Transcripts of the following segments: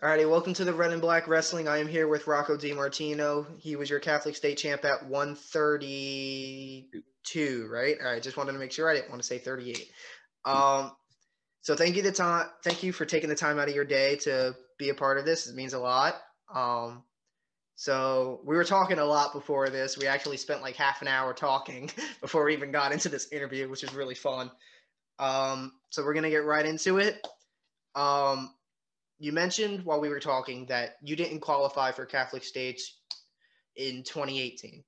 Alrighty, welcome to the Red and Black Wrestling. I am here with Rocco Demartino. He was your Catholic State Champ at 132, right? All right, just wanted to make sure I didn't want to say 38. Um, so thank you for taking the time out of your day to be a part of this. It means a lot. So we were talking a lot before this. We actually spent like half an hour talking before we even got into this interview, which is really fun. So we're gonna get right into it. Um, you mentioned while we were talking that you didn't qualify for Catholic States in 2018.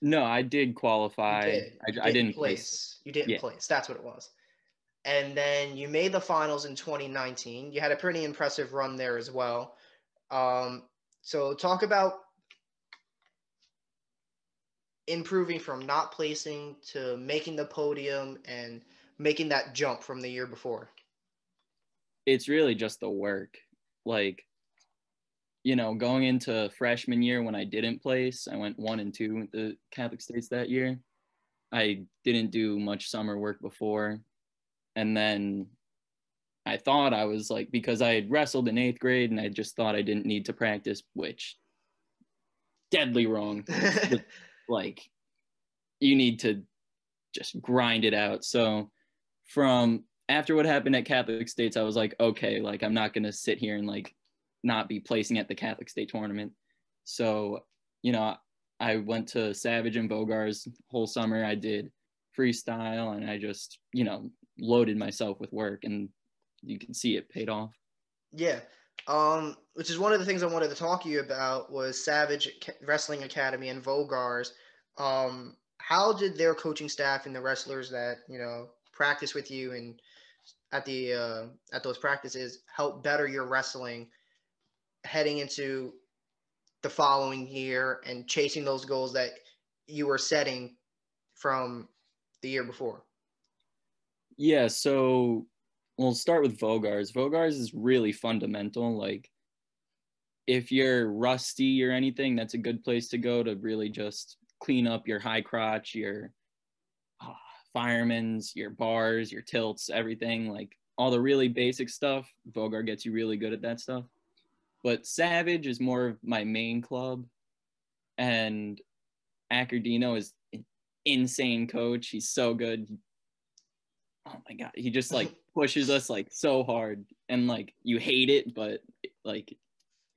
No, I did You qualify. did. You I didn't didn't place. place. You didn't Yeah. place. That's what it was. And then you made the finals in 2019. You had a pretty impressive run there as well. Um, so talk about improving from not placing to making the podium and making that jump from the year before. It's really just the work. Like, going into freshman year when I didn't place, I went 1-2 with the Catholic States that year. I didn't do much summer work before. And then I thought I was like, because I had wrestled in 8th grade and I just thought I didn't need to practice, which deadly wrong. Like, you need to just grind it out. So from after what happened at Catholic States, I was like, okay, like I'm not gonna sit here and like not be placing at the Catholic State tournament. So, I went to Savage and Bogar's whole summer. I did freestyle and I just, loaded myself with work, and you can see it paid off. Yeah. Which is one of the things I wanted to talk to you about was Savage Wrestling Academy and Vogar's. How did their coaching staff and the wrestlers that practice with you and at those practices help better your wrestling heading into the following year and chasing those goals that you were setting from the year before? Yeah, so we'll start with Vogar's. Vogar's is really fundamental. Like, if you're rusty or anything, that's a good place to go to really just clean up your high crotch, your firemen's, your bars, your tilts, everything. Like, all the really basic stuff. Vogar gets you really good at that stuff. But Savage is more of my main club, and Accordino is an insane coach. He's so good. Oh my god, he just like pushes us like so hard, and like you hate it, but like It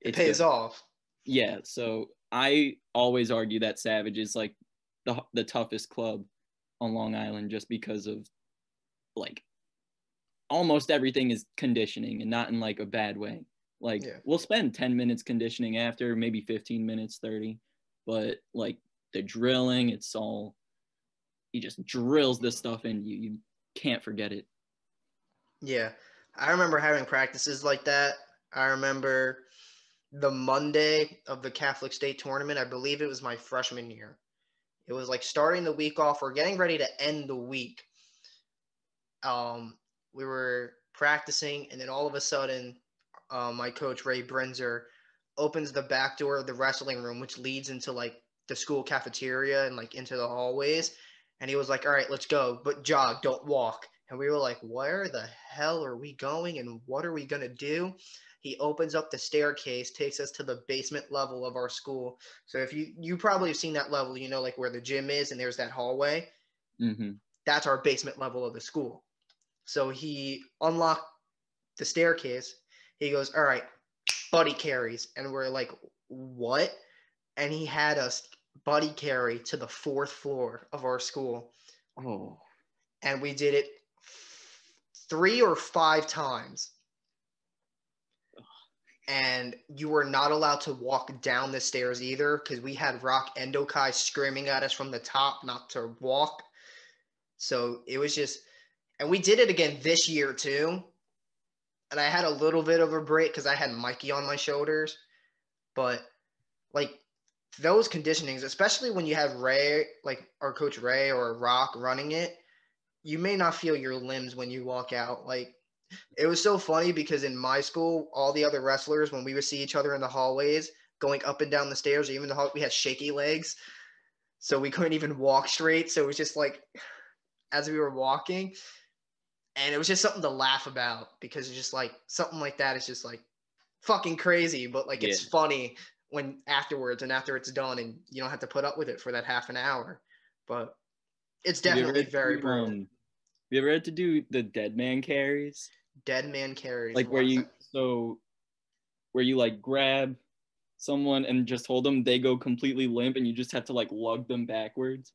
it's pays good. off. Yeah, so I always argue that Savage is like the toughest club on Long Island, just because of like almost everything is conditioning, and not in like a bad way. Like, Yeah. we'll spend 10 minutes conditioning after, maybe 15 minutes, 30, but like the drilling, it's all, he just drills this stuff in you. You can't forget it. Yeah. I remember having practices like that. I remember the Monday of the Catholic State tournament. I believe it was my freshman year. It was like starting the week off. We're getting ready to end the week. We were practicing, and then all of a sudden, my coach Ray Brenzer opens the back door of the wrestling room, which leads into like the school cafeteria and like into the hallways. And he was like, "All right, let's go, but jog, don't walk." And we were like, "Where the hell are we going? And what are we gonna do?" He opens up the staircase, takes us to the basement level of our school. So if you probably have seen that level, like where the gym is, and there's that hallway. Mm-hmm. That's our basement level of the school. So he unlocked the staircase. He goes, "All right, buddy carries." And we're like, "What?" And he had us buddy carry to the 4th floor of our school. Oh, And we did it 3 or 5 times. And you were not allowed to walk down the stairs either, because we had Rock Endokai screaming at us from the top not to walk. So it was just, and we did it again this year too. And I had a little bit of a break because I had Mikey on my shoulders. But like those conditionings, especially when you have Ray, like our coach Ray or Rock running it, you may not feel your limbs when you walk out. Like, it was so funny because in my school, all the other wrestlers, when we would see each other in the hallways going up and down the stairs, or even we had shaky legs, so we couldn't even walk straight. So it was just like as we were walking, and it was just something to laugh about because it's just like something like that is just like fucking crazy, but like Yeah. it's funny when afterwards and after it's done and you don't have to put up with it for that half an hour. But it's definitely very brutal. Have you ever had to do the dead man carries? Dead man carries. Like where you like grab someone and just hold them, they go completely limp and you just have to like lug them backwards.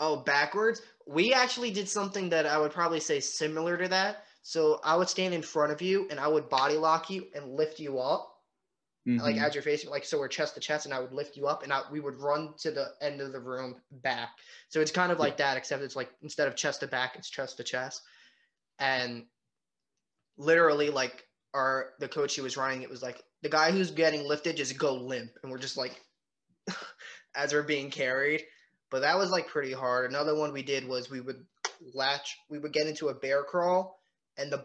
Oh, backwards? We actually did something that I would probably say similar to that. So I would stand in front of you and I would body lock you and lift you up. Like as you're facing, like so we're chest to chest, and I would lift you up, and we would run to the end of the room back. So it's kind of like that, except it's like instead of chest to back, it's chest to chest. And literally, like the coach who was running it was like, the guy who's getting lifted just go limp, and we're just like as we're being carried. But that was like pretty hard. Another one we did was we would get into a bear crawl, and the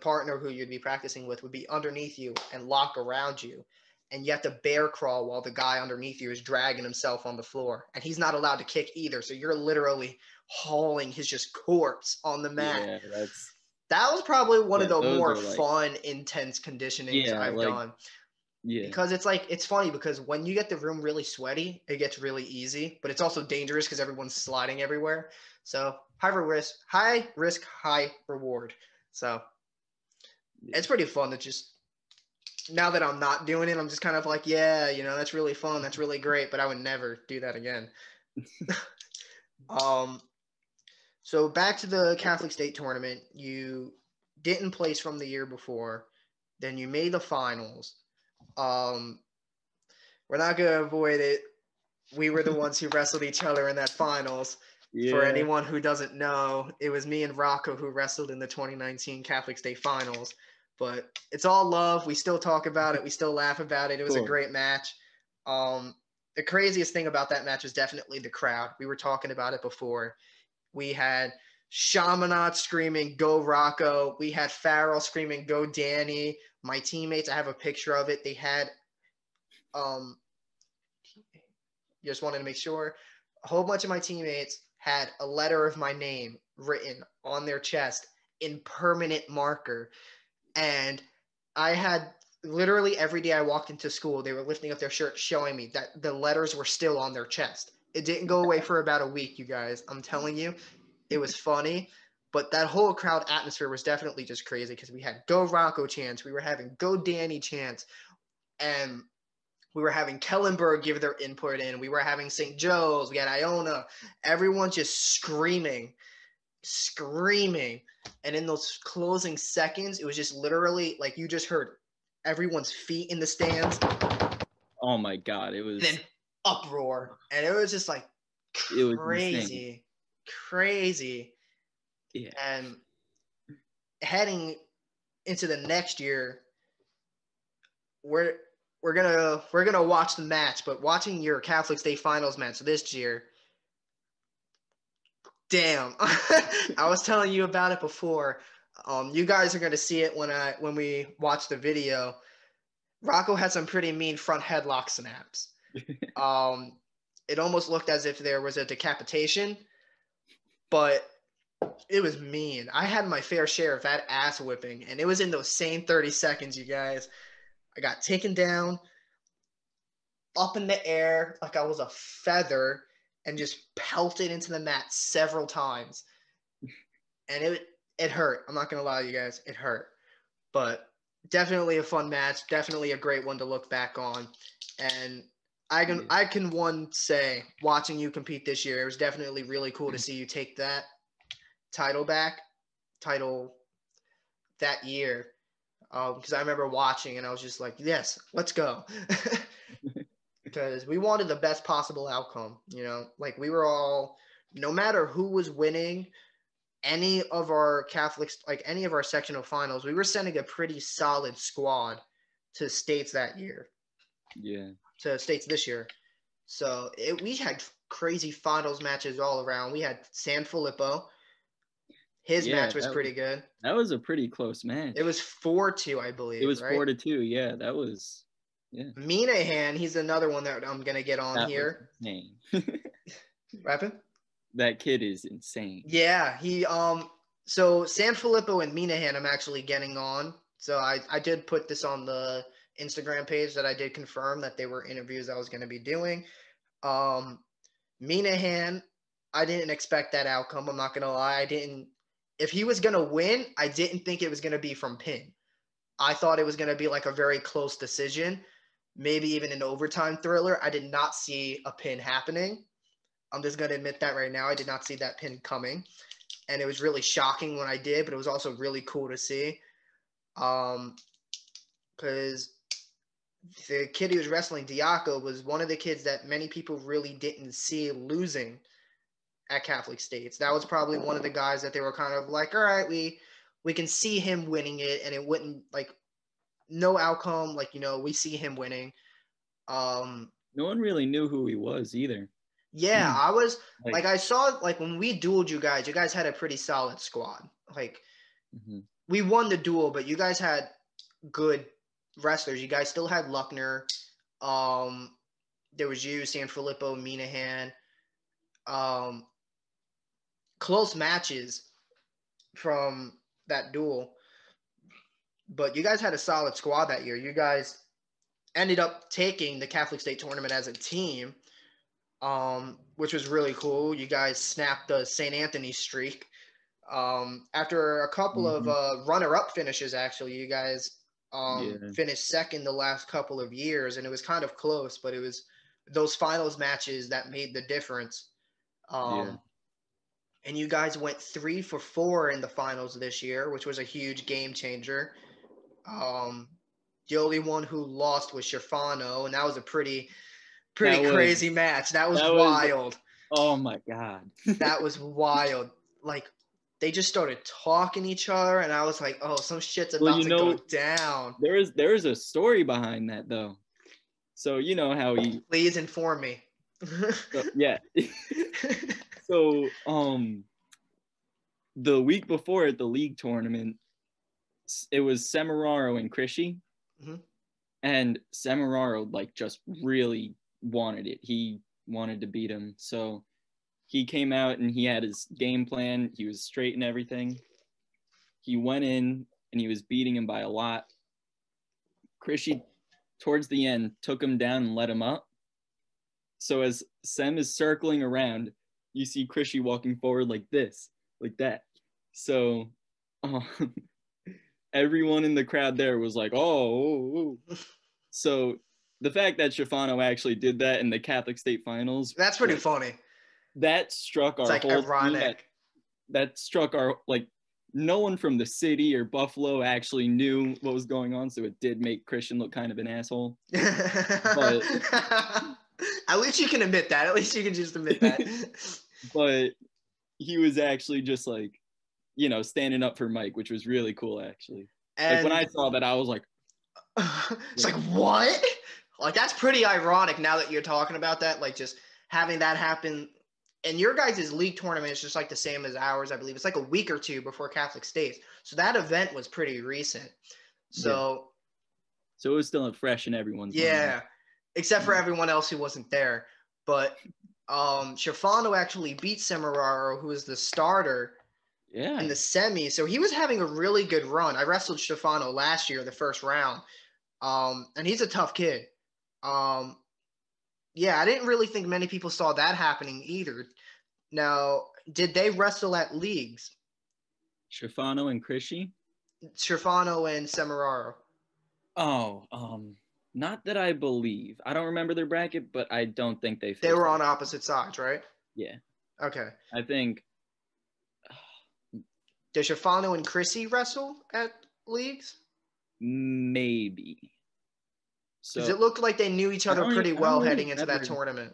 partner who you'd be practicing with would be underneath you and lock around you. And you have to bear crawl while the guy underneath you is dragging himself on the floor. And he's not allowed to kick either. So you're literally hauling his just corpse on the mat. Yeah, that was probably one of the more like, fun, intense conditionings I've done. Yeah. Because it's funny because when you get the room really sweaty, it gets really easy, but it's also dangerous because everyone's sliding everywhere. So high risk, high reward. So it's pretty fun to just, now that I'm not doing it, I'm just kind of like, yeah, that's really fun. That's really great, but I would never do that again. So back to the Catholic State tournament, you didn't place from the year before, then you made the finals. We're not going to avoid it. We were the ones who wrestled each other in that finals. Yeah. For anyone who doesn't know, it was me and Rocco who wrestled in the 2019 Catholic State Finals. But it's all love. We still talk about it. We still laugh about it. It was a great match. The craziest thing about that match was definitely the crowd. We were talking about it before. We had Chaminade screaming, "Go Rocco." We had Farrell screaming, "Go Danny." My teammates, I have a picture of it. They had, just wanted to make sure, a whole bunch of my teammates had a letter of my name written on their chest in permanent marker. And I had literally every day I walked into school, they were lifting up their shirt showing me that the letters were still on their chest. It didn't go away for about a week, you guys. I'm telling you, it was funny. But that whole crowd atmosphere was definitely just crazy because we had "Go Rocco" chants. We were having "Go Danny" chants. And we were having Kellenberg give their input in. We were having St. Joe's. We had Iona. Everyone just screaming. And in those closing seconds, it was just literally like you just heard everyone's feet in the stands. Oh my God. It was. And then uproar. And it was just like crazy. Yeah. And heading into the next year, we're gonna watch the match, but watching your Catholic State Finals match this year, damn. I was telling you about it before. You guys are gonna see it when we watch the video. Rocco had some pretty mean front headlock snaps. It almost looked as if there was a decapitation, but it was mean. I had my fair share of that ass whipping, and it was in those same 30 seconds, you guys. I got taken down, up in the air like I was a feather, and just pelted into the mat several times. And it hurt. I'm not going to lie to you guys. It hurt. But definitely a fun match. Definitely a great one to look back on. And I can say, watching you compete this year, it was definitely really cool to see you take that title that year. Because I remember watching and I was just like, yes, let's go. Because we wanted the best possible outcome, like we were all, no matter who was winning any of our Catholics, like any of our sectional finals, we were sending a pretty solid squad to states that year. Yeah. To states this year. So we had crazy finals matches all around. We had San Filippo. His match was pretty good. That was a pretty close match. It was 4-2, I believe. It was right? 4-2. Yeah, that was. Yeah. Minahan, he's another one that I'm gonna get on here. Insane. Rapping? That kid is insane. Yeah, he so San Filippo and Minahan I'm actually getting on So I did put this on the Instagram page that I did confirm that they were interviews I was going to be doing. Minahan, I didn't expect that outcome. I'm not going to lie. I didn't. If he was going to win, I didn't think it was going to be from pin. I thought it was going to be like a very close decision, maybe even an overtime thriller. I did not see a pin happening. I'm just going to admit that right now. I did not see that pin coming. And it was really shocking when I did, but it was also really cool to see. Because the kid who was wrestling, Diaco, was one of the kids that many people really didn't see losing at Catholic States. That was probably one of the guys that they were kind of like, all right, we can see him winning it, and it wouldn't, like, no outcome, like, we see him winning. No one really knew who he was either. Yeah, I was like I saw, like, when we dueled you guys had a pretty solid squad. Like, we won the duel, but you guys had good wrestlers. You guys still had Luckner. There was you, Sanfilippo, Minahan. Close matches from that duel. But you guys had a solid squad that year. You guys ended up taking the Catholic State tournament as a team, which was really cool. You guys snapped the St. Anthony streak. After a couple of runner-up finishes, actually, you guys finished second the last couple of years, and it was kind of close, but it was those finals matches that made the difference. And you guys went 3 for 4 in the finals this year, which was a huge game changer. The only one who lost was Schifano, and that was a pretty crazy match. That was wild. Oh my God. That was wild. Like, they just started talking each other, and I was like, oh, some shit's about to go down. There is a story behind that, though. So you know how he... Please inform me. Yeah. So, the week before at the league tournament, it was Semeraro and Krishy. And Semeraro, like, just really wanted it. He wanted to beat him. So he came out and he had his game plan. He was straight and everything. He went in and he was beating him by a lot. Krishy, towards the end, took him down and let him up. So as Sem is circling around, you see Krishy walking forward like this, like that. So everyone in the crowd there was like, oh. So the fact that Schifano actually did that in the Catholic State Finals. That's pretty funny. That struck our whole ironic. Team. That struck our, like, no one from the city or Buffalo actually knew what was going on. So it did make Christian look kind of an asshole. But at least you can admit that. At least you can just admit that. But he was actually just, like, standing up for Mike, which was really cool, actually. And like, when I saw that, I was like, it's like, what? Like, that's pretty ironic now that you're talking about that. Like, just having that happen. And your guys' league tournament is just like the same as ours, I believe. It's like a week or two before Catholic States. So that event was pretty recent. So it was still fresh in everyone's mind. Except for everyone else who wasn't there. But Schifano actually beat Semeraro, who was the starter in the semi. So he was having a really good run. I wrestled Schifano last year, the first round. And he's a tough kid. I didn't really think many people saw that happening either. Now, did they wrestle at leagues? Schifano and Krishy? Schifano and Semeraro. Not that I believe. I don't remember their bracket, but I don't think they were on opposite sides, right? Yeah. Okay. I think... Did Schifano and Krishy wrestle at leagues? Maybe. Because it looked like they knew each other pretty well heading into that tournament.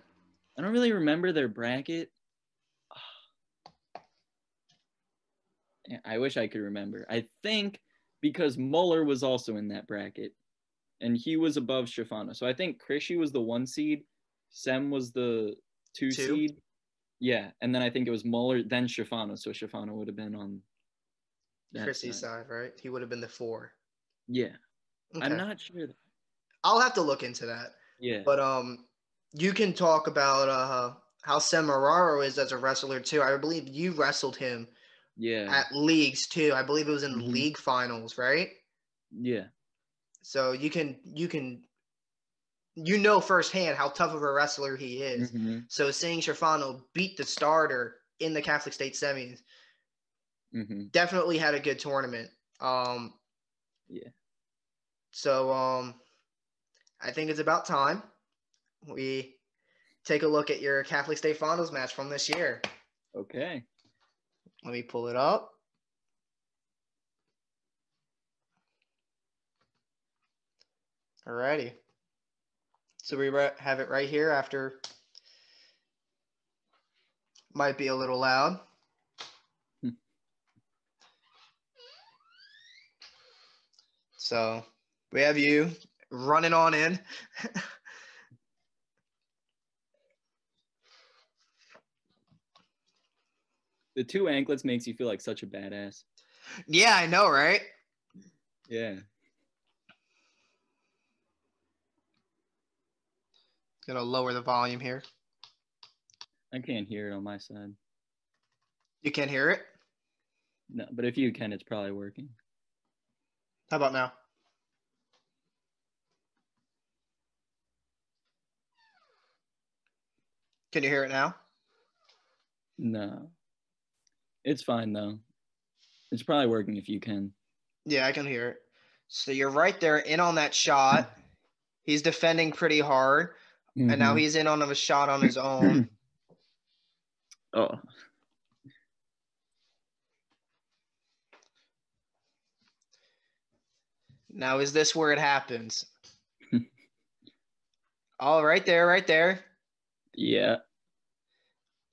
I don't really remember their bracket. I wish I could remember. I think because Muller was also in that bracket, and he was above Schifano. So I think Krishy was the 1 seed, Sem was the 2 seed. Yeah, and then I think it was Muller, then Schifano. So Schifano would have been on Krishy's side, right? He would have been the 4. Yeah. Okay. I'm not sure. I'll have to look into that. Yeah. But you can talk about how Semeraro is as a wrestler too. I believe you wrestled him at leagues too. I believe it was in league finals, right? Yeah. So you know firsthand how tough of a wrestler he is. Mm-hmm. So seeing Sherfano beat the starter in the Catholic State semis, Mm-hmm. definitely had a good tournament. Yeah. So I think it's about time we take a look at your Catholic State Finals match from this year. Okay. Let me pull it up. Alrighty. So we have it right here after. Might be a little loud. So we have you running on in. The 2 anklets makes you feel like such a badass. Yeah, I know, right? Yeah. Gonna lower the volume here. I can't hear it on my side. You can't hear it? No, but if you can, it's probably working. How about now? Can you hear it now? No. It's fine, though. It's probably working if you can. Yeah, I can hear it. So you're right there in on that shot. He's defending pretty hard. Mm-hmm. And now he's in on a shot on his own. Oh. Now, is this where it happens? Oh, right there, right there. Yeah.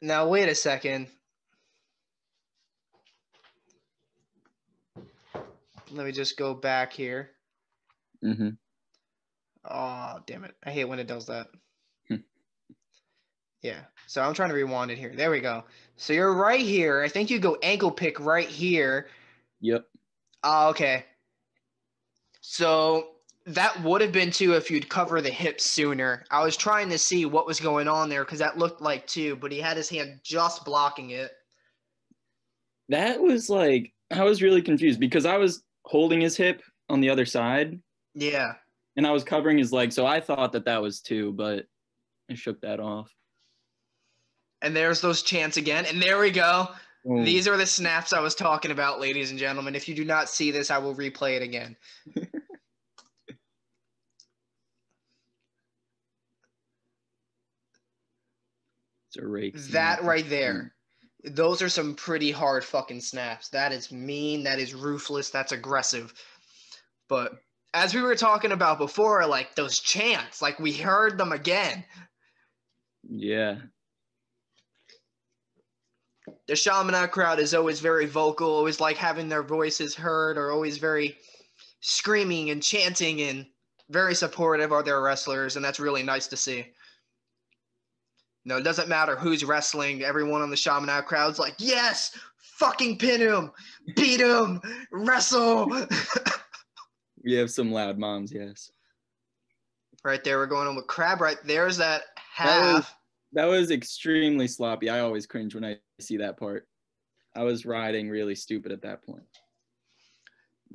Now, wait a second. Let me just go back here. Mm-hmm. Oh, damn it. I hate when it does that. Yeah. So I'm trying to rewind it here. There we go. So you're right here. I think you go ankle pick right here. Yep. Oh, okay. So that would have been too if you'd cover the hips sooner. I was trying to see what was going on there because that looked like two, but he had his hand just blocking it. That was like, I was really confused because I was holding his hip on the other side. Yeah. And I was covering his leg. So I thought that was two, but I shook that off. And there's those chants again. And there we go. Oh. These are the snaps I was talking about, ladies and gentlemen. If you do not see this, I will replay it again. It's a rake. That right there. Those are some pretty hard fucking snaps. That is mean. That is ruthless. That's aggressive. But as we were talking about before, like those chants, like we heard them again. Yeah. The Chaminade crowd is always very vocal, always like having their voices heard, or always very screaming and chanting and very supportive of their wrestlers, and that's really nice to see. No, it doesn't matter who's wrestling. Everyone on the Chaminade crowd's like, yes, fucking pin him, beat him, wrestle. We have some loud moms, yes. Right there, we're going on with Crab. Right there's that half. That was extremely sloppy. I always cringe when I see that part. I was riding really stupid at that point.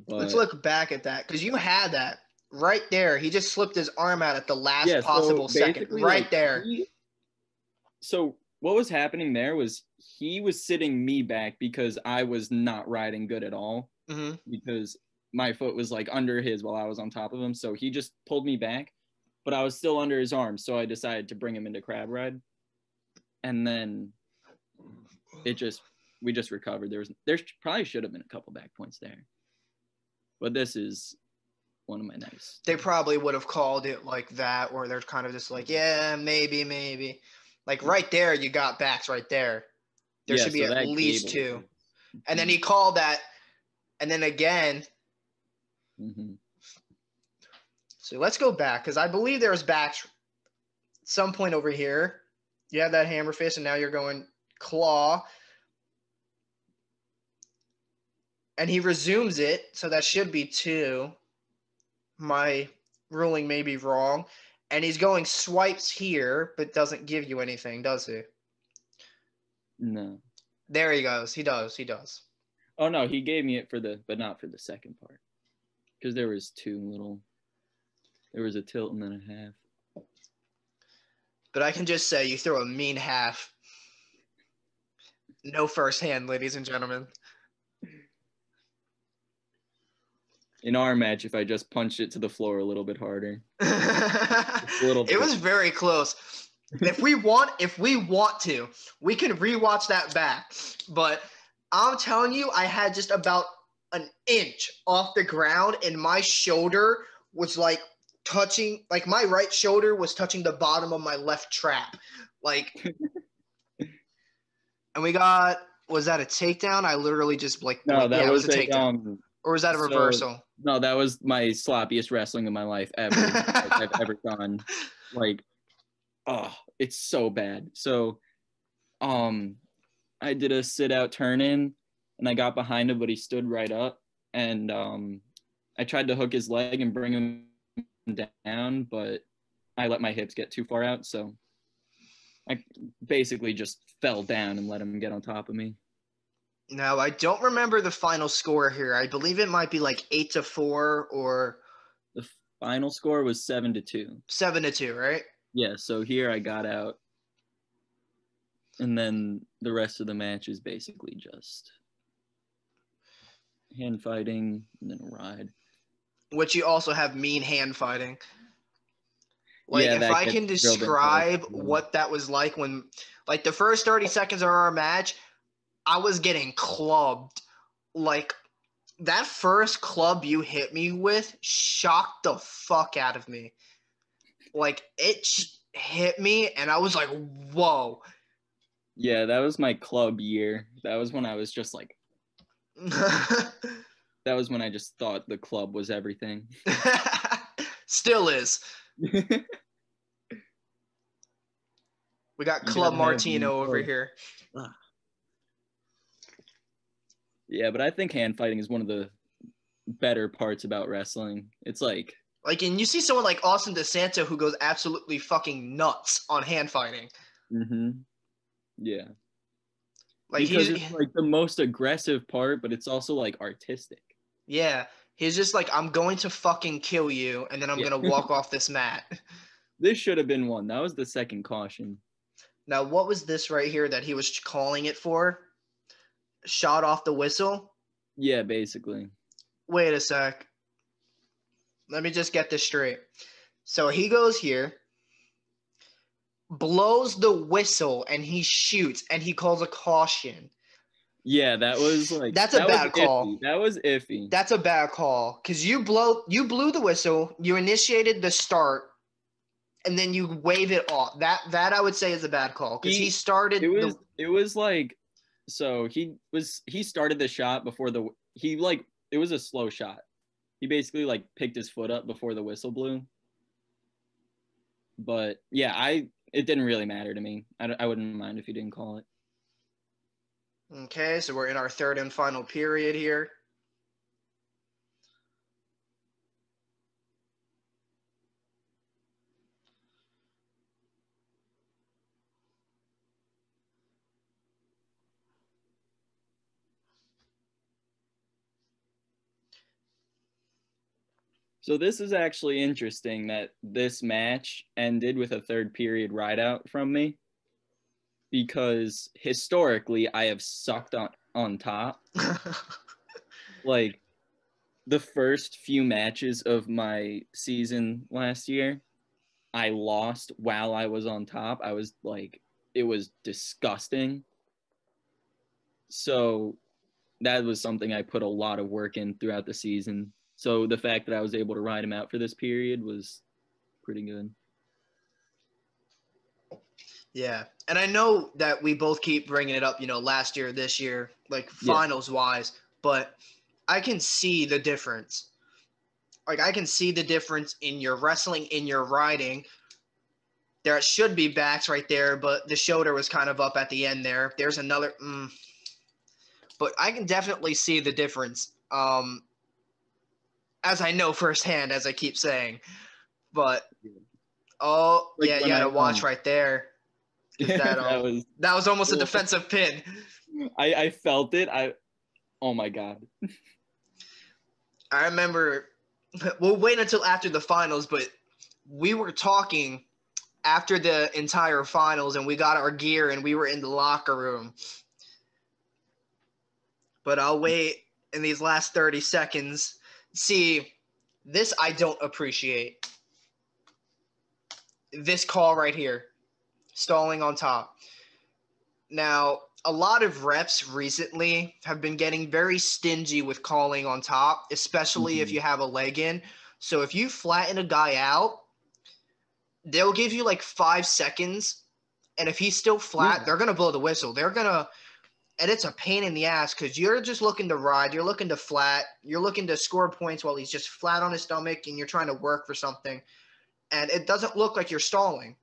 But let's look back at that because you had that right there. He just slipped his arm out at the last possible second. Right there. So what was happening there was he was sitting me back because I was not riding good at all. Mm-hmm. Because my foot was like under his while I was on top of him. So he just pulled me back, but I was still under his arm. So I decided to bring him into crab ride. And then we just recovered. There probably should have been a couple back points there. But this is one of my nice. They probably would have called it like that, where they're kind of just like, yeah, maybe. Like right there, you got backs right there. There should be at least two. And then he called that. And then again. Mm-hmm. So let's go back because I believe there was backs at some point over here. You have that hammer fist, and now you're going claw. And he resumes it, so that should be two. My ruling may be wrong. And he's going swipes here, but doesn't give you anything, does he? No. There he goes. He does. Oh, no, he gave me it but not for the second part. because there was there was a tilt and then a half. But I can just say you throw a mean half. No first hand, ladies and gentlemen. In our match, if I just punched it to the floor a little bit harder. It was very close. If we want to, we can rewatch that back. But I'm telling you, I had just about an inch off the ground, and my shoulder was like touching, like my right shoulder was touching the bottom of my left trap. Like, and we got, was that a takedown? I literally just like, no, that yeah, was it was a takedown. Or was that a reversal? No, that was my sloppiest wrestling of my life ever. I've ever done. Like, oh, it's so bad. So, I did a sit out turn in, and I got behind him, but he stood right up, and I tried to hook his leg and bring him down, but I let my hips get too far out, so I basically just fell down and let him get on top of me. No, I don't remember the final score here. I believe it might be like 8-4 or the final score was 7-2. 7-2, right? Yeah, so here I got out. And then the rest of the match is basically just hand fighting and then a ride. Which you also have mean hand fighting. Like, yeah, if I can describe what that was like when, like, the first 30 seconds of our match, I was getting clubbed. Like, that first club you hit me with shocked the fuck out of me. Like, it hit me, and I was like, whoa. Yeah, that was my club year. That was when I was just like, that was when I just thought the club was everything. Still is. We got Club Martino over here. Yeah, but I think hand fighting is one of the better parts about wrestling. It's like, and you see someone like Austin DeSanto who goes absolutely fucking nuts on hand fighting. Mm-hmm. Yeah. Like, because it's like the most aggressive part, but it's also like artistic. Yeah. He's just like, I'm going to fucking kill you, and then I'm going to walk off this mat. This should have been one. That was the second caution. Now, what was this right here that he was calling it for? Shot off the whistle? Yeah, basically. Wait a sec. Let me just get this straight. So he goes here, blows the whistle, and he shoots, and he calls a caution. Yeah, that was like, that's a bad call. That was iffy. That's a bad call because you blew the whistle, you initiated the start, and then you wave it off. That I would say is a bad call because he started. It was like, so he started the shot before it was a slow shot. He basically like picked his foot up before the whistle blew. But yeah, it didn't really matter to me. I wouldn't mind if he didn't call it. Okay, so we're in our third and final period here. So this is actually interesting that this match ended with a third period rideout from me, because historically I have sucked on top. Like, the first few matches of my season last year, I lost while I was on top. I was like, it was disgusting. So that was something I put a lot of work in throughout the season. So the fact that I was able to ride him out for this period was pretty good. Yeah. And I know that we both keep bringing it up, last year, this year, like finals wise, but I can see the difference. Like, I can see the difference in your wrestling, in your riding. There should be backs right there, but the shoulder was kind of up at the end there. There's another, but I can definitely see the difference. As I know firsthand, as I keep saying, but you gotta watch right there. That was almost a defensive pin. I felt it. Oh my God. I remember we'll wait until after the finals, but we were talking after the entire finals and we got our gear and we were in the locker room. But I'll wait in these last 30 seconds. See, this I don't appreciate. This call right here, stalling on top. Now, a lot of reps recently have been getting very stingy with calling on top, especially if you have a leg in. So if you flatten a guy out, they'll give you like 5 seconds. And if he's still flat, they're going to blow the whistle. And it's a pain in the ass because you're just looking to ride. You're looking to flat. You're looking to score points while he's just flat on his stomach and you're trying to work for something. And it doesn't look like you're stalling.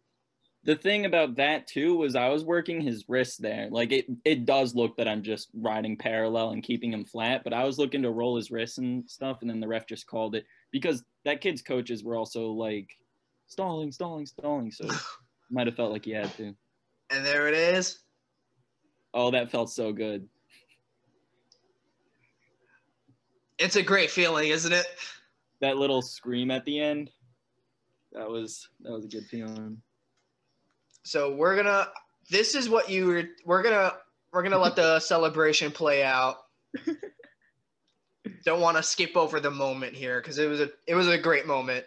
The thing about that too was I was working his wrist there. Like it does look that I'm just riding parallel and keeping him flat, but I was looking to roll his wrist and stuff, and then the ref just called it because that kid's coaches were also like stalling. So might have felt like he had to. And there it is. Oh, that felt so good. It's a great feeling, isn't it? That little scream at the end. That was a good feeling. So we're gonna let the celebration play out. Don't want to skip over the moment here because it was a great moment.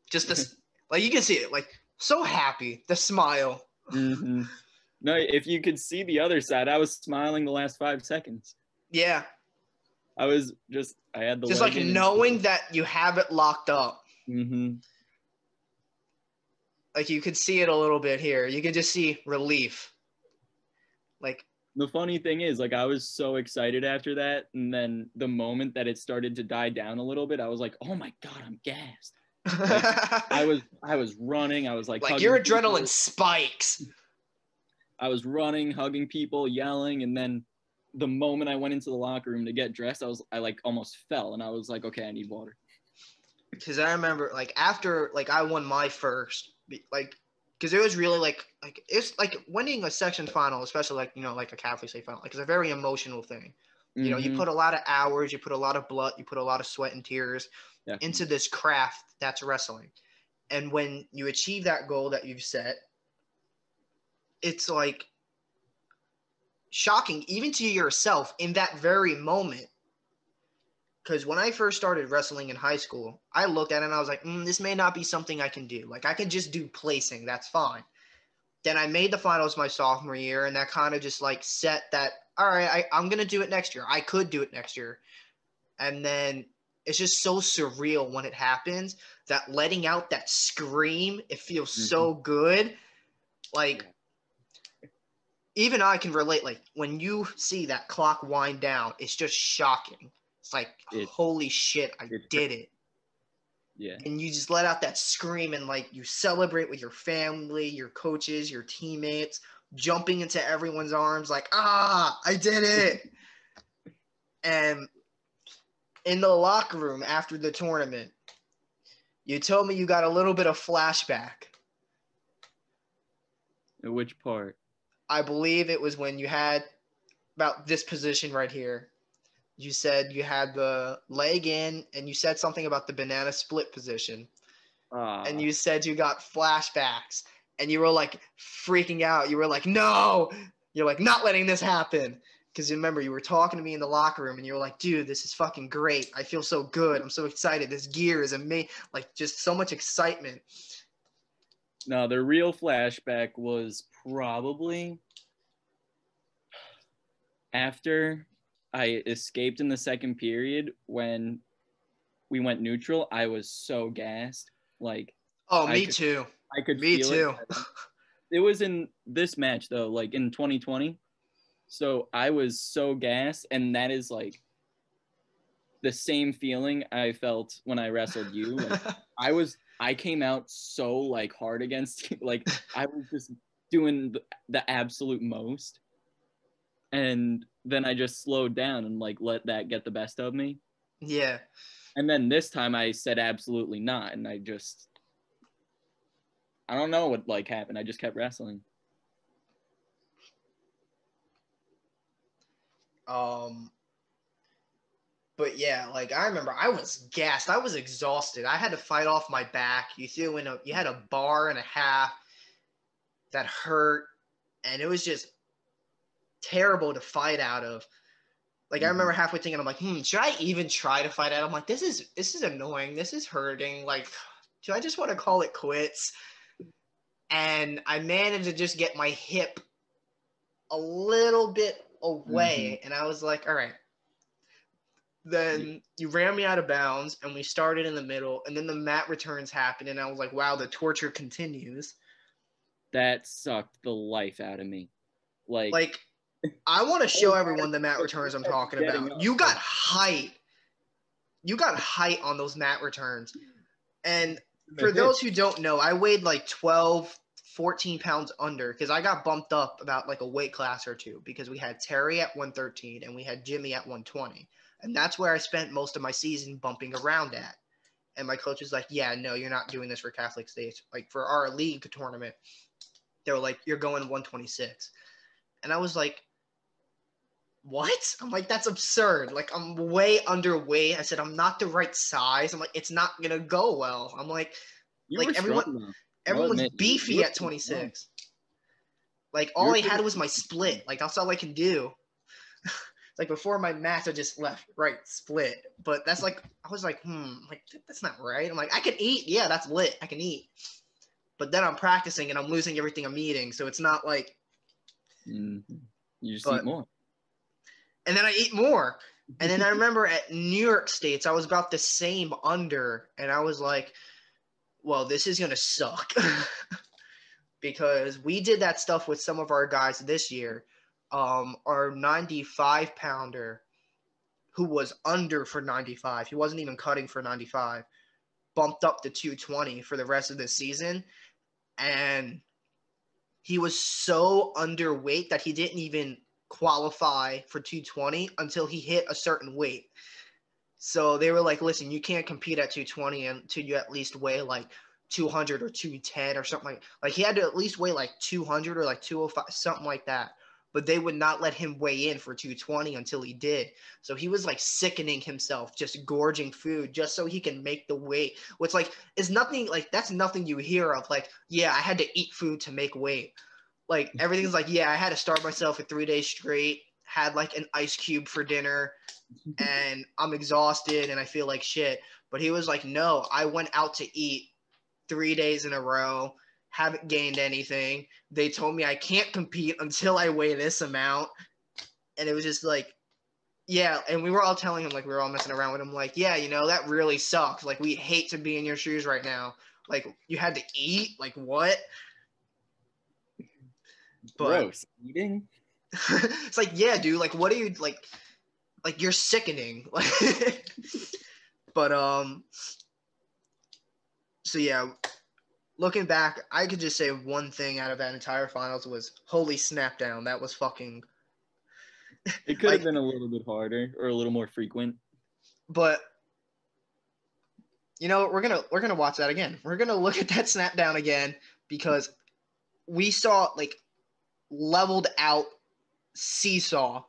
Just this, like you can see it, like so happy, the smile. Mm-hmm. No, if you could see the other side, I was smiling the last 5 seconds. Yeah. I had the just like knowing that you have it locked up. Mm-hmm. Like you could see it a little bit here. You can just see relief. Like the funny thing is, like I was so excited after that, and then the moment that it started to die down a little bit, I was like, "Oh my god, I'm gassed!" Like, I was running. I was like your adrenaline spikes. I was running, hugging people, yelling, and then the moment I went into the locker room to get dressed, I like almost fell, and I was like, "Okay, I need water." Because I remember, like after like I won my first, like because it was really like it's like winning a section final, especially like like a Catholic State final, like it's a very emotional thing. Mm-hmm. You put a lot of hours, you put a lot of blood, you put a lot of sweat and tears into this craft that's wrestling. And when you achieve that goal that you've set, it's like shocking even to yourself in that very moment. Because when I first started wrestling in high school, I looked at it and I was like, this may not be something I can do. Like I can just do placing, that's fine. Then I made the finals my sophomore year, and that kind of just like set that, all right, I'm going to do it next year. I could do it next year. And then it's just so surreal when it happens that letting out that scream, it feels so good. Like even I can relate. Like when you see that clock wind down, it's just shocking. It's like, holy shit, I did it. Yeah. And you just let out that scream and like you celebrate with your family, your coaches, your teammates, jumping into everyone's arms like, I did it. And in the locker room after the tournament, you told me you got a little bit of flashback. Which part? I believe it was when you had about this position right here. You said you had the leg in, and you said something about the banana split position. And you said you got flashbacks, and you were like freaking out. You were like, no, you're like not letting this happen. Because remember, you were talking to me in the locker room, and you were like, dude, this is fucking great. I feel so good. I'm so excited. This gear is amazing. Like just so much excitement. No, the real flashback was probably after I escaped in the second period when we went neutral. I was so gassed. Like, me too. I could feel it. It was in this match though, like in 2020. So I was so gassed, and that is like the same feeling I felt when I wrestled you. Like, I came out so like hard against you. Like I was just doing the absolute most. And then I just slowed down and like let that get the best of me. Yeah. And then this time I said absolutely not, and I don't know what like happened. I just kept wrestling. But yeah, like I remember I was gassed. I was exhausted. I had to fight off my back. You had a bar and a half that hurt, and it was just terrible to fight out of. Like I remember halfway thinking, I'm like, should I even try to fight out? I'm like, this is annoying. This is hurting. Like, do I just want to call it quits? And I managed to just get my hip a little bit away, and I was like, all right. Then you ran me out of bounds, and we started in the middle, and then the mat returns happened, and I was like, wow, the torture continues. That sucked the life out of me. Like I want to show everyone the mat returns I'm talking about. You got height. You got height on those mat returns. And for those who don't know, I weighed like 12, 14 pounds under because I got bumped up about like a weight class or two because we had Terry at 113 and we had Jimmy at 120. And that's where I spent most of my season bumping around at. And my coach was like, yeah, no, you're not doing this for Catholic States. Like for our league tournament, they were like, you're going 126. And I was like, what? I'm like, that's absurd. Like, I'm way underweight. I said, I'm not the right size. I'm like, it's not going to go well. I'm like, everyone's beefy at 26. Like, all I had was my split. Like, that's all I can do. Like, before my match, I just left, right, split. But that's like, I was like, like, that's not right. I'm like, I can eat. Yeah, that's lit. I can eat. But then I'm practicing and I'm losing everything I'm eating. So it's not like. You just eat more. And then I eat more. And then I remember at New York States, I was about the same under. And I was like, well, this is going to suck. Because we did that stuff with some of our guys this year. Our 95-pounder, who was under for 95, he wasn't even cutting for 95, bumped up to 220 for the rest of the season. And he was so underweight that he didn't even qualify for 220 until he hit a certain weight. So they were like, listen, you can't compete at 220 until you at least weigh like 200 or 210 or something like he had to at least weigh like 200 or like 205, something like that. But they would not let him weigh in for 220 until he did. So he was like sickening himself, just gorging food just so he can make the weight, which like is nothing, like that's nothing you hear of. Like, yeah, I had to eat food to make weight. Like everything's like, yeah, I had to starve myself for 3 days straight, had like an ice cube for dinner, and I'm exhausted and I feel like shit. But he was like, no, I went out to eat 3 days in a row, haven't gained anything. They told me I can't compete until I weigh this amount. And it was just like, yeah. And we were all telling him, like, we were all messing around with him, like, yeah, you know, that really sucks. Like, we hate to be in your shoes right now. Like, you had to eat? Like, what? But gross. Eating? It's like, yeah, dude, like, what are you, like you're sickening. But, so yeah, looking back, I could just say one thing out of that entire finals was, holy snap down. That was fucking. It could have been a little bit harder or a little more frequent. But, you know, we're gonna watch that again. We're gonna look at that snap down again because we saw like leveled out seesaw.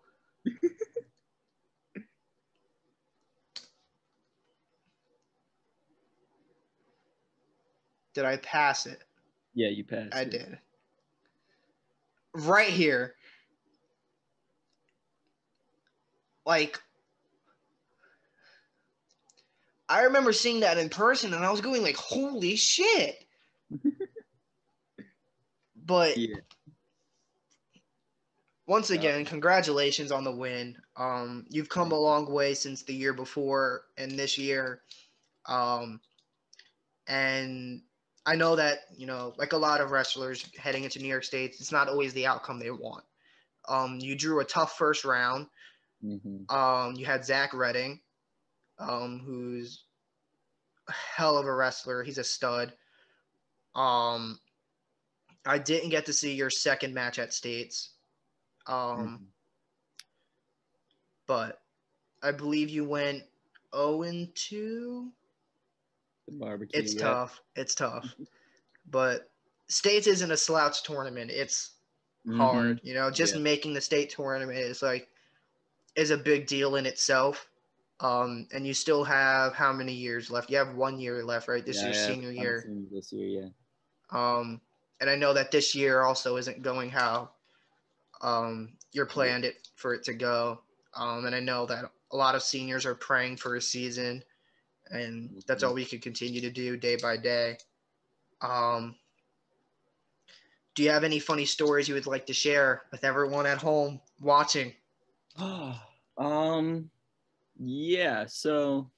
Did I pass it? Yeah, you passed. I did. Right here. Like, I remember seeing that in person and I was going like, holy shit. But yeah. Once again, congratulations on the win. You've come a long way since the year before and this year. And I know that, you know, like a lot of wrestlers heading into New York State, it's not always the outcome they want. You drew a tough first round. You had Zach Redding, who's a hell of a wrestler. He's a stud. I didn't get to see your second match at States. But I believe you went 0-2. Barbecue, it's tough. It's tough. But States isn't a slouch tournament. It's hard. You know, just making the state tournament is a big deal in itself. And you still have how many years left? You have 1 year left, right? This is Yeah, your senior I'm a year. senior this year, yeah. And I know that this year also isn't going how you're planned it for it to go. And I know that a lot of seniors are praying for a season, and that's all we can continue to do day by day. Do you have any funny stories you would like to share with everyone at home watching? Yeah, so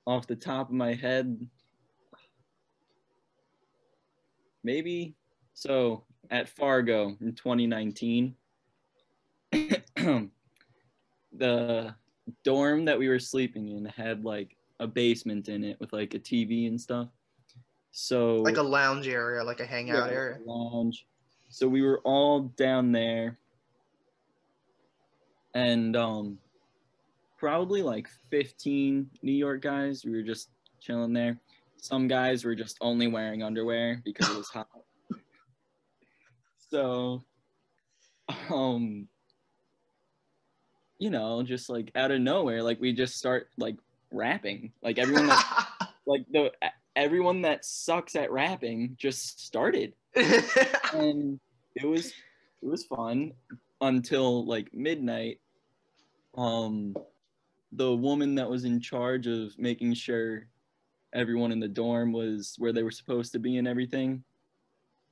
off the top of my head, maybe. So at Fargo in 2019, the dorm that we were sleeping in had like a basement in it with like a TV and stuff. So Like a lounge area, like a hangout area. Lounge. So we were all down there, and probably like 15 New York guys. We were just chilling there. Some guys were just only wearing underwear because it was hot. So, you know, just like out of nowhere, like we just start like rapping. Like everyone that everyone that sucks at rapping just started. And it was fun until like midnight. The woman that was in charge of making sure everyone in the dorm was where they were supposed to be and everything,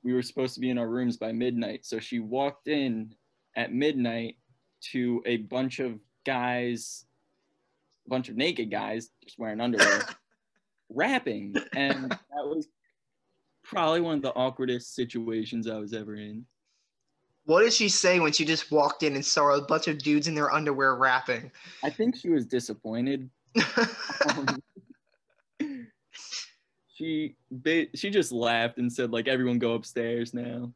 we were supposed to be in our rooms by midnight. So she walked in at midnight to a bunch of guys, a bunch of naked guys just wearing underwear, rapping. And that was probably one of the awkwardest situations I was ever in. What did she say when she just walked in and saw a bunch of dudes in their underwear rapping? I think she was disappointed. She just laughed and said, like, everyone go upstairs now.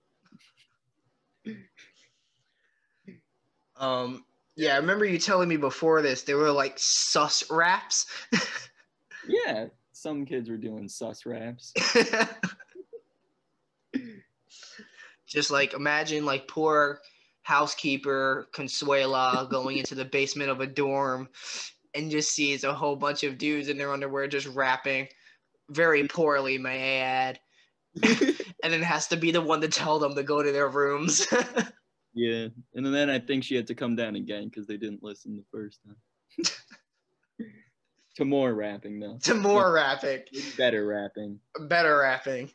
Yeah, I remember you telling me before this, they were like sus raps. Yeah, some kids were doing sus raps. Just like imagine like poor housekeeper Consuela going into the basement of a dorm and just sees a whole bunch of dudes in their underwear just rapping very poorly, may I add. And then has to be the one to tell them to go to their rooms. Yeah, and then I think she had to come down again because they didn't listen the first time. To more rapping, though. To more rapping. Better rapping. Better rapping.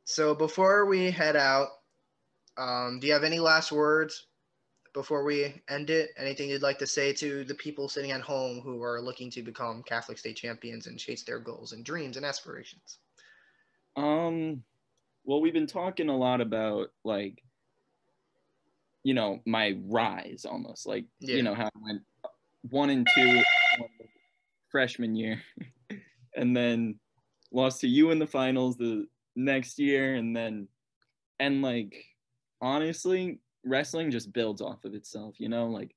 So before we head out, do you have any last words before we end it? Anything you'd like to say to the people sitting at home who are looking to become Catholic State champions and chase their goals and dreams and aspirations? Well, we've been talking a lot about, like, you know, my rise almost. Like, you know, how I went 1-2 freshman year and then lost to you in the finals the next year. And like, honestly, wrestling just builds off of itself, you know? Like,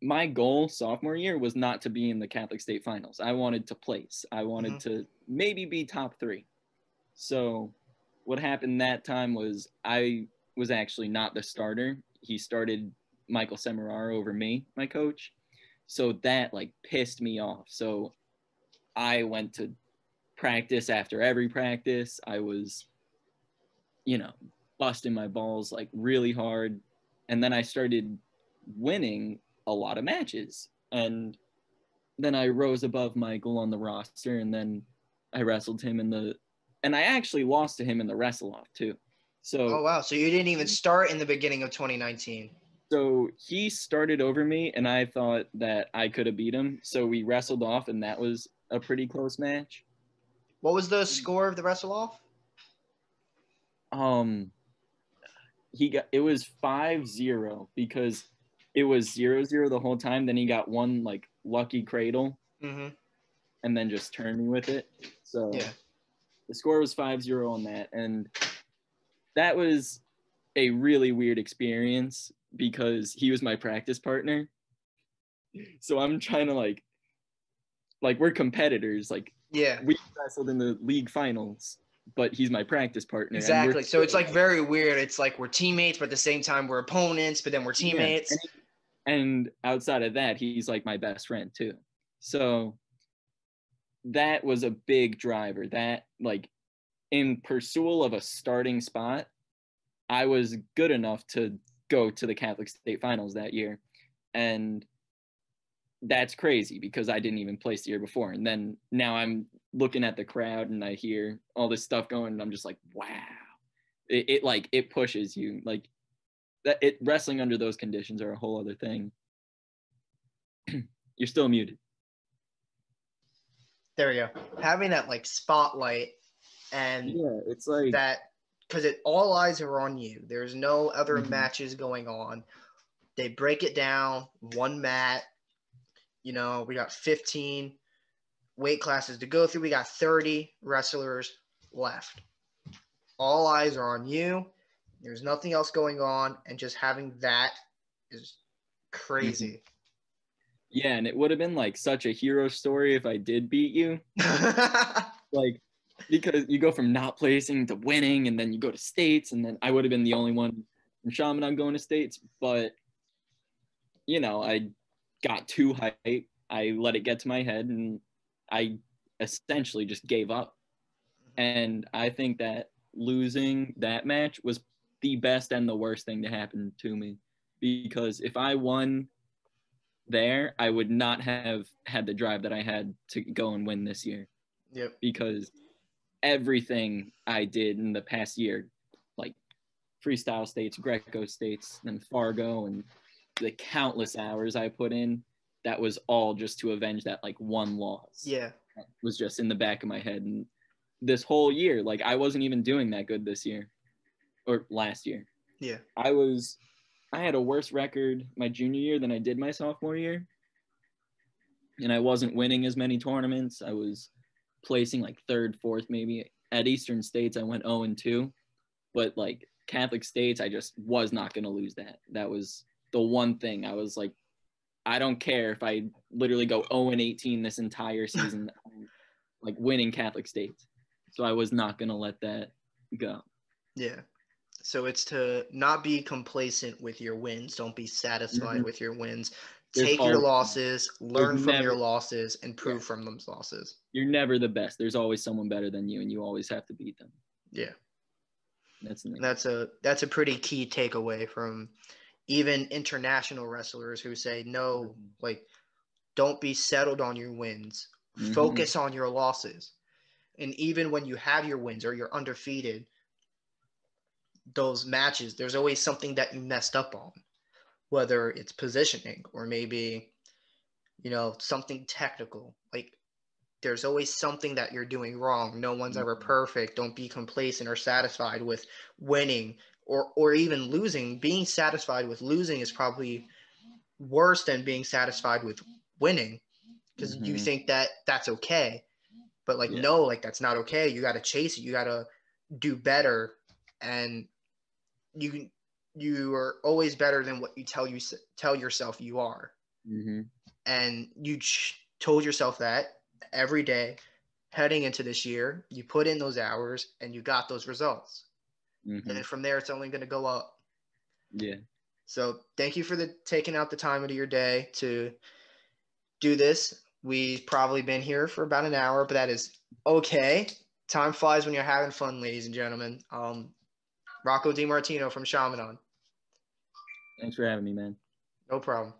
my goal sophomore year was not to be in the Catholic State Finals. I wanted to place. I wanted to maybe be top 3. So what happened that time was I was actually not the starter. He started Michael Semeraro over me, my coach. So that like pissed me off. So I went to practice after every practice. I was, you know, busting my balls like really hard. And then I started winning a lot of matches. And then I rose above Michael on the roster, and then I wrestled him and I actually lost to him in the wrestle-off too. So, oh, wow. So you didn't even start in the beginning of 2019. So he started over me, and I thought that I could have beat him. So we wrestled off, and that was a pretty close match. What was the score of the wrestle-off? It was 5-0 because it was 0-0 the whole time. Then he got one like lucky cradle, and then just turned me with it. So the score was 5-0 on that, and that was a really weird experience because he was my practice partner. So I'm trying to like we're competitors. Like, we wrestled in the league finals, but he's my practice partner. Exactly. So it's like very weird. It's like we're teammates, but at the same time we're opponents, but then we're teammates. And outside of that, he's like my best friend too. So that was a big driver. That, like, in pursuit of a starting spot, I was good enough to go to the Catholic State Finals that year. And that's crazy because I didn't even place the year before. And then now I'm looking at the crowd and I hear all this stuff going and I'm just like, wow. It pushes you. Like, that, wrestling under those conditions are a whole other thing. You're still muted. There we go. Having that like spotlight and yeah, it's like that, because all eyes are on you. There's no other matches going on. They break it down, one mat. You know, we got 15 weight classes to go through. We got 30 wrestlers left. All eyes are on you. There's nothing else going on, and just having that is crazy. Yeah, and it would have been like such a hero story if I did beat you. Like, because you go from not placing to winning, and then you go to states, and then I would have been the only one from Chaminade going to states. But, you know, I got too hype. I let it get to my head, and I essentially just gave up. And I think that losing that match was the best and the worst thing to happen to me. Because if I won there, I would not have had the drive that I had to go and win this year. Yep. Because everything I did in the past year, like freestyle states, Greco states, and Fargo, and the countless hours I put in, that was all just to avenge that like one loss. Yeah. That was just in the back of my head. And this whole year, like, I wasn't even doing that good this year or last year. Yeah. I had a worse record my junior year than I did my sophomore year. And I wasn't winning as many tournaments. I was placing like third, fourth, maybe. At Eastern States, I went 0-2. But like Catholic States, I just was not going to lose that. That was the one thing. I was like, I don't care if I literally go 0-18 this entire season, like winning Catholic States. So I was not going to let that go. Yeah. So it's to not be complacent with your wins. Don't be satisfied with your wins. Take your losses, learn from your losses, and prove from those losses. You're never the best. There's always someone better than you, and you always have to beat them. Yeah. That's a pretty key takeaway from even international wrestlers who say, no, like, don't be settled on your wins. Focus on your losses. And even when you have your wins or you're undefeated, those matches, there's always something that you messed up on, whether it's positioning or maybe, you know, something technical. Like, there's always something that you're doing wrong. No one's ever perfect. Don't be complacent or satisfied with winning or even losing. Being satisfied with losing is probably worse than being satisfied with winning, because you think that that's okay. But like, no, like, that's not okay. You got to chase it. You got to do better. And you are always better than what you tell yourself you are. And you told yourself that every day heading into this year. You put in those hours and you got those results. And then from there, it's only going to go up. Yeah. So thank you for taking out the time of your day to do this. We've probably been here for about an hour, but that is okay. Time flies when you're having fun, ladies and gentlemen. Rocco Demartino from Chaminade. Thanks for having me, man. No problem.